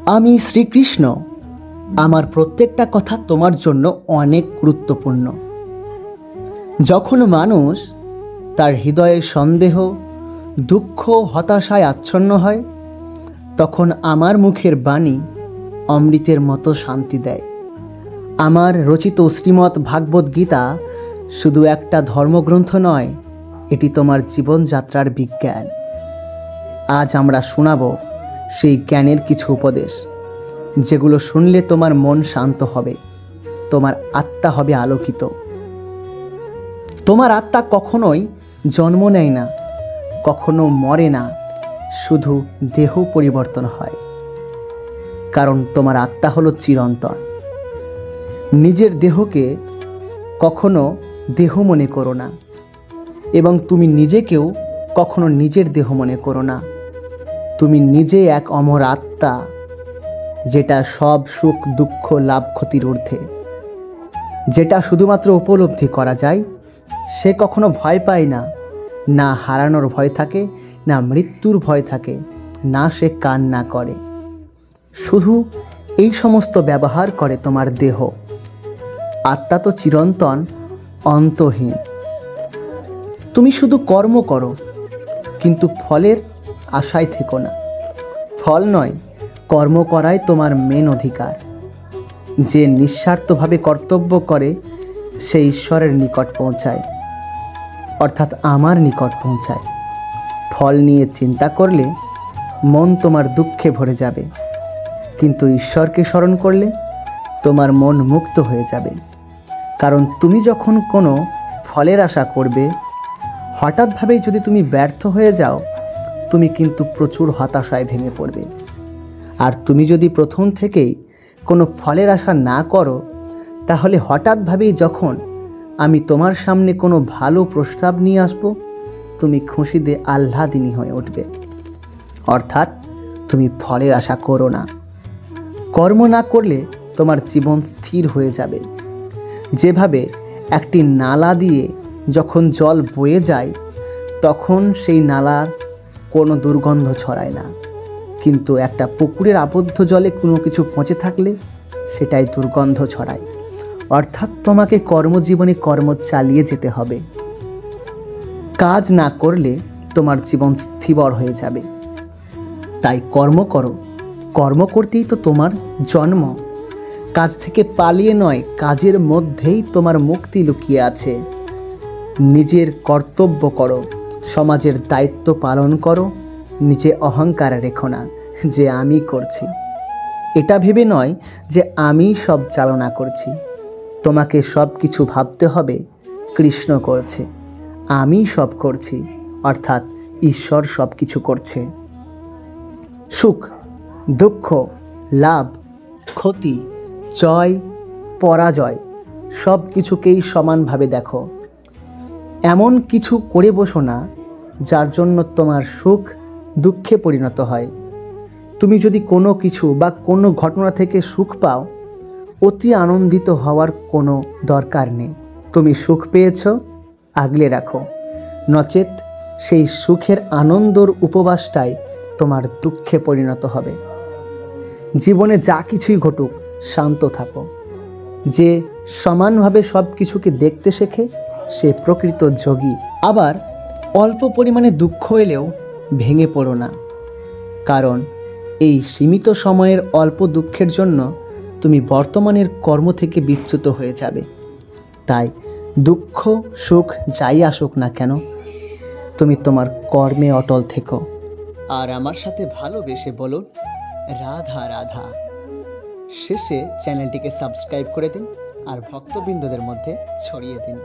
আমি শ্রীকৃষ্ণ। আমার প্রত্যেকটা কথা তোমার জন্য অনেক গুরুত্বপূর্ণ। যখন মানুষ তার হৃদয়ে সন্দেহ, দুঃখ, হতাশায় আচ্ছন্ন হয়, তখন আমার মুখের বাণী অমৃতের মতো শান্তি দেয়। আমার রচিত শ্রীমদ্ ভাগবত গীতা শুধু একটা ধর্মগ্রন্থ নয়, এটি তোমার জীবনযাত্রার বিজ্ঞান। আজ আমরা শোনাব সেই জ্ঞানের কিছু উপদেশ, যেগুলো শুনলে তোমার মন শান্ত হবে, তোমার আত্মা হবে আলোকিত। তোমার আত্মা কখনোই জন্ম নেয় না, কখনো মরে না, শুধু দেহ পরিবর্তন হয়। কারণ তোমার আত্মা হলো চিরন্তন। নিজের দেহকে কখনো দেহ মনে করো না, এবং তুমি নিজেকেও কখনো নিজের দেহ মনে করো না। তুমি নিজে এক অমর আত্মা, যেটা সব সুখ, দুঃখ, লাভ, ক্ষতির ঊর্ধ্বে। যেটা শুধুমাত্র উপলব্ধি করা যায়, সে কখনো ভয় পায় না। না হারানোর ভয় থাকে, না মৃত্যুর ভয় থাকে, না সে কান্না করে। শুধু এই সমস্ত ব্যবহার করে তোমার দেহ। আত্মা তো চিরন্তন, অন্তহীন। তুমি শুধু কর্ম করো, কিন্তু ফলের আশায় থেকো না। ফল নয়, কর্ম করাই তোমার মেন অধিকার। যে নিঃস্বার্থভাবে কর্তব্য করে, সে ঈশ্বরের নিকট পৌঁছায়, অর্থাৎ আমার নিকট পৌঁছায়। ফল নিয়ে চিন্তা করলে মন তোমার দুঃখে ভরে যাবে, কিন্তু ঈশ্বরকে স্মরণ করলে তোমার মন মুক্ত হয়ে যাবে। কারণ তুমি যখন কোনো ফলের আশা করবে, হঠাৎভাবেই যদি তুমি ব্যর্থ হয়ে যাও, তুমি কিন্তু প্রচুর হতাশায় ভেঙে পড়বে। আর তুমি যদি প্রথম থেকেই কোনো ফলের আশা না করো, তাহলে হঠাৎভাবেই যখন আমি তোমার সামনে কোনো ভালো প্রস্তাব নিয়ে আসব, তুমি খুশিতে আহ্লাদিনী হয়ে উঠবে। অর্থাৎ তুমি ফলের আশা করো না। কর্ম না করলে তোমার জীবন স্থির হয়ে যাবে। যেভাবে একটি নালা দিয়ে যখন জল বয়ে যায়, তখন সেই নালার কোনো দুর্গন্ধ ছড়ায় না, কিন্তু একটা পুকুরের আবদ্ধ জলে কোনো কিছু পচে থাকলে সেটাই দুর্গন্ধ ছড়ায়। অর্থাৎ তোমাকে কর্মজীবনে কর্ম চালিয়ে যেতে হবে। কাজ না করলে তোমার জীবন স্থির হয়ে যাবে। তাই কর্ম করো। কর্ম করতেই তো তোমার জন্ম। কাজ থেকে পালিয়ে নয়, কাজের মধ্যেই তোমার মুক্তি লুকিয়ে আছে। নিজের কর্তব্য করো, সমাজের দায়িত্ব পালন করো। নিজে অহংকার রেখো না যে আমি করছি। এটা ভেবে নয় যে আমি সব চালনা করছি। তোমাকে সব কিছু ভাবতে হবে কৃষ্ণ করছে, আমি সব করছি, অর্থাৎ ঈশ্বর সব কিছু করছে। সুখ, দুঃখ, লাভ, ক্ষতি, জয়, পরাজয় সব কিছুকেই সমানভাবে দেখো। এমন কিছু করে বসো না যার জন্য তোমার সুখ দুঃখে পরিণত হয়। তুমি যদি কোনো কিছু বা কোনো ঘটনা থেকে সুখ পাও, অতি আনন্দিত হওয়ার কোনো দরকার নেই। তুমি সুখ পেয়েছ, আগলে রাখো। নচেত সেই সুখের আনন্দর উপবাসটাই তোমার দুঃখে পরিণত হবে। জীবনে যা কিছুই ঘটুক, শান্ত থাকো। যে সমানভাবে সব কিছুকে দেখতে শেখে, সে প্রকৃত যোগী। আবার অল্প পরিমাণে দুঃখ এলেও ভেঙে পড়ো না, কারণ এই সীমিত সময়ের অল্প দুঃখের জন্য তুমি বর্তমানের কর্ম থেকে বিচ্যুত হয়ে যাবে। তাই দুঃখ সুখ যাই আসুক না কেন, তুমি তোমার কর্মে অটল থেকো। আর আমার সাথে ভালোবেসে বলুন রাধা রাধা। শেষে চ্যানেলটিকে সাবস্ক্রাইব করে দিন আর ভক্তবৃন্দদের মধ্যে ছড়িয়ে দিন।